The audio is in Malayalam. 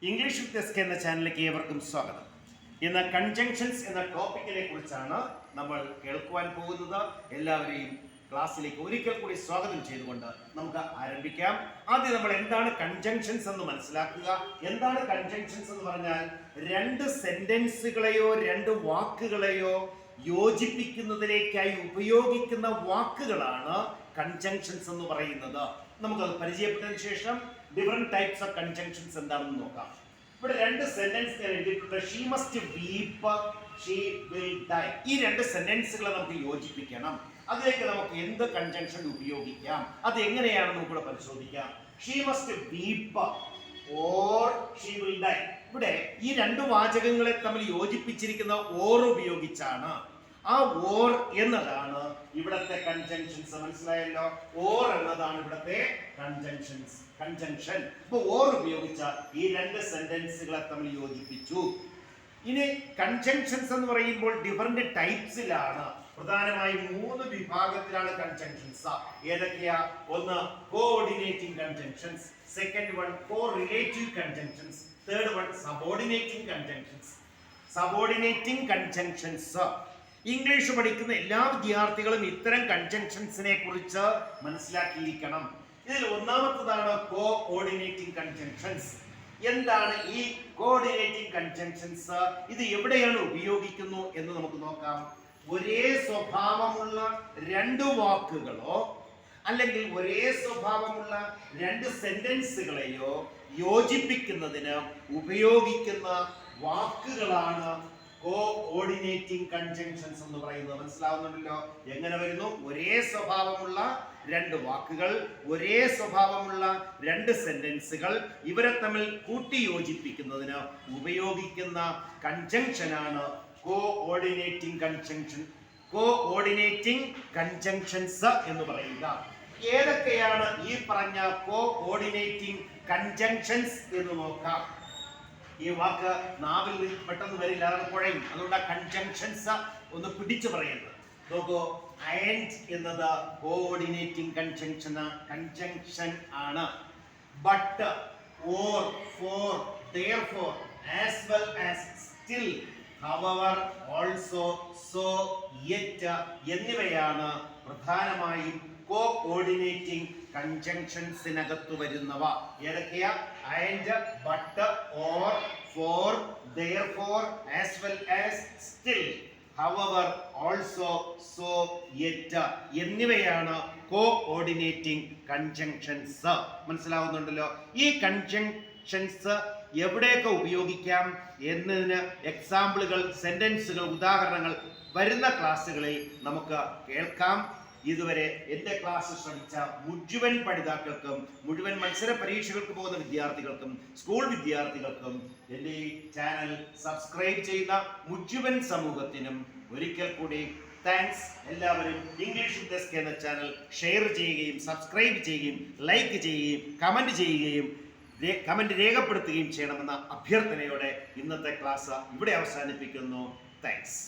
ഇംഗ്ലീഷ് വിത്ത് എസ് കെ എന്ന ചാനലിലേക്ക് ഏവർക്കും സ്വാഗതം. ഇന്ന് കൺജങ്ഷൻസ് എന്ന ടോപ്പിക്കിനെ കുറിച്ചാണ് നമ്മൾ കേൾക്കുവാൻ പോകുന്നത്. എല്ലാവരെയും ക്ലാസ്സിലേക്ക് ഒരിക്കൽ കൂടി സ്വാഗതം ചെയ്തുകൊണ്ട് നമുക്ക് ആരംഭിക്കാം. ആദ്യം നമ്മൾ എന്താണ് കൺജങ്ഷൻസ് എന്ന് മനസ്സിലാക്കുക. എന്താണ് കൺജങ്ഷൻസ് എന്ന് പറഞ്ഞാൽ രണ്ട് സെന്റൻസുകളെയോ രണ്ട് വാക്കുകളെയോ യോജിപ്പിക്കുന്നതിലേക്കായി ഉപയോഗിക്കുന്ന വാക്കുകളാണ് കൺജങ്ഷൻസ് എന്ന് പറയുന്നത്. നമുക്കത് പരിചയപ്പെട്ടതിന് ശേഷം ഡിഫറെന്റ് ടൈപ്സ് ഓഫ് കൺജങ്ഷൻസ് എന്താണെന്ന് നോക്കാം. ഇവിടെ രണ്ട് സെന്റൻസ് ഞാൻ എഴുതിയിട്ടുണ്ട്. She must വീപ്പ്, she will die. ഈ രണ്ട് സെന്റൻസുകളെ നമുക്ക് യോജിപ്പിക്കണം. അതിലേക്ക് നമുക്ക് എന്ത് കൺജങ്ഷൻ ഉപയോഗിക്കാം, അത് എങ്ങനെയാണെന്ന് നമുക്കിവിടെ പരിശോധിക്കാം. She must വീപ്പ് or she will die. ഇവിടെ ഈ രണ്ട് വാചകങ്ങളെ തമ്മിൽ യോജിപ്പിച്ചിരിക്കുന്ന ഓർ ഉപയോഗിച്ചാണ്. ആ ഓർ എന്നതാണ് ഇവിടത്തെ കൺജങ്ഷൻസ്. മനസ്സിലായല്ലോ? ഓർ എന്നതാണ് ഇവിടത്തെ കൺജങ്ഷൻ. ഇപ്പൊ ഓർ ഉപയോഗിച്ച ഈ രണ്ട് സെന്റൻസുകളെ തമ്മിൽ യോജിപ്പിച്ചു. ഇനി കൺജങ്ഷൻസ് എന്ന് പറയുമ്പോൾ ഡിഫറെന്റ് ടൈപ്സിലാണ്. പ്രധാനമായും മൂന്ന് വിഭാഗത്തിലാണ് കൺജങ്ഷൻസ്. ഏതൊക്കെയാ? ഒന്ന് coordinating conjunctions, second one correlative conjunctions, third one subordinating conjunctions. Subordinating conjunctions English പഠിക്കുന്ന എല്ലാ വിദ്യാർത്ഥികളും ഇത്തരം കൺജങ്ഷൻസിനെ കുറിച്ച് മനസ്സിലാക്കിയിരിക്കണം. ഇതിൽ ഒന്നാമത്തതാണ് കോഓർഡിനേറ്റിംഗ് കൺജങ്ഷൻസ്. എന്താണ് ഈ കോഓർഡിനേറ്റിംഗ് കൺജങ്ഷൻസ്? ഇത് എവിടെയാണ് ഉപയോഗിക്കുന്നു എന്ന് നമുക്ക് നോക്കാം. ഒരേ സ്വഭാവമുള്ള രണ്ട് വാക്കുകളോ അല്ലെങ്കിൽ ഒരേ സ്വഭാവമുള്ള രണ്ട് സെന്റൻസുകളെയോ യോജിപ്പിക്കുന്നതിന് ഉപയോഗിക്കുന്ന വാക്കുകളാണ് കോഓർഡിനേറ്റിംഗ് കൺജങ്ഷൻസ് എന്ന് പറയുന്നത്. മനസ്സിലാവുന്നുണ്ടല്ലോ? എങ്ങനെ വരുന്നു? ഒരേ സ്വഭാവമുള്ള രണ്ട് വാക്കുകൾ, ഒരേ സ്വഭാവമുള്ള രണ്ട് സെന്റൻസുകൾ, ഇവരെ തമ്മിൽ കൂട്ടി യോജിപ്പിക്കുന്നതിന് ഉപയോഗിക്കുന്ന കൺജങ്ഷനാണ് കോഓർഡിനേറ്റിംഗ് കൺജങ്ഷൻ. കോഓർഡിനേറ്റിംഗ് കൺജങ്ഷൻസ് എന്ന് പറയുക. ഏതൊക്കെയാണ് ഈ പറഞ്ഞ കോഓർഡിനേറ്റിംഗ് കൺജങ്ഷൻസ് എന്ന് നോക്കാം. ഈ വാക്ക് നാവിൽ പെട്ടെന്ന് വരില്ല, അതാണ് കുഴയും. അതുകൊണ്ട് കൺജങ്ഷൻസ് ഒന്ന് പിടിച്ചു പറയുന്നത്. നോക്കൂ, ആൻഡ് എന്നത് കോഓർഡിനേറ്റിംഗ് കൺജങ്ഷൻ ആണ്. But, or, for, therefore, as well as, still, however, also, so, yet എന്നിവയാണ് പ്രധാനമായും കോഓർഡിനേറ്റിംഗ് കൺജങ്ഷൻസിനകത്ത് വരുന്നവ. ഏതൊക്കെയാ? And, but, or, for, therefore, as well as, still, however, also, so, yet എന്നിവയാണ് കോഓർഡിനേറ്റിംഗ് കൺജങ്ഷൻസ്. മനസ്സിലാവുന്നുണ്ടല്ലോ? ഈ കൺജങ്ഷൻസ് എവിടെയൊക്കെ ഉപയോഗിക്കാം എന്നതിന് എക്സാമ്പിളുകൾ, സെന്റൻസുകൾ, ഉദാഹരണങ്ങൾ വരുന്ന ക്ലാസ്സുകളിൽ നമുക്ക് കേൾക്കാം. ഇതുവരെ എൻ്റെ ക്ലാസ് ശ്രമിച്ച മുഴുവൻ പഠിതാക്കൾക്കും, മുഴുവൻ മത്സര പരീക്ഷകൾക്ക് പോകുന്ന വിദ്യാർത്ഥികൾക്കും, സ്കൂൾ വിദ്യാർത്ഥികൾക്കും, എൻ്റെ ഈ ചാനൽ സബ്സ്ക്രൈബ് ചെയ്യുന്ന മുഴുവൻ സമൂഹത്തിനും ഒരിക്കൽ കൂടി താങ്ക്സ്. എല്ലാവരും ഇംഗ്ലീഷ് വിത്ത് എസ് കെ എന്ന ചാനൽ ഷെയർ ചെയ്യുകയും സബ്സ്ക്രൈബ് ചെയ്യുകയും ലൈക്ക് ചെയ്യുകയും കമന്റ് രേഖപ്പെടുത്തുകയും ചെയ്യണമെന്ന അഭ്യർത്ഥനയോടെ ഇന്നത്തെ ക്ലാസ് ഇവിടെ അവസാനിപ്പിക്കുന്നു. താങ്ക്സ്.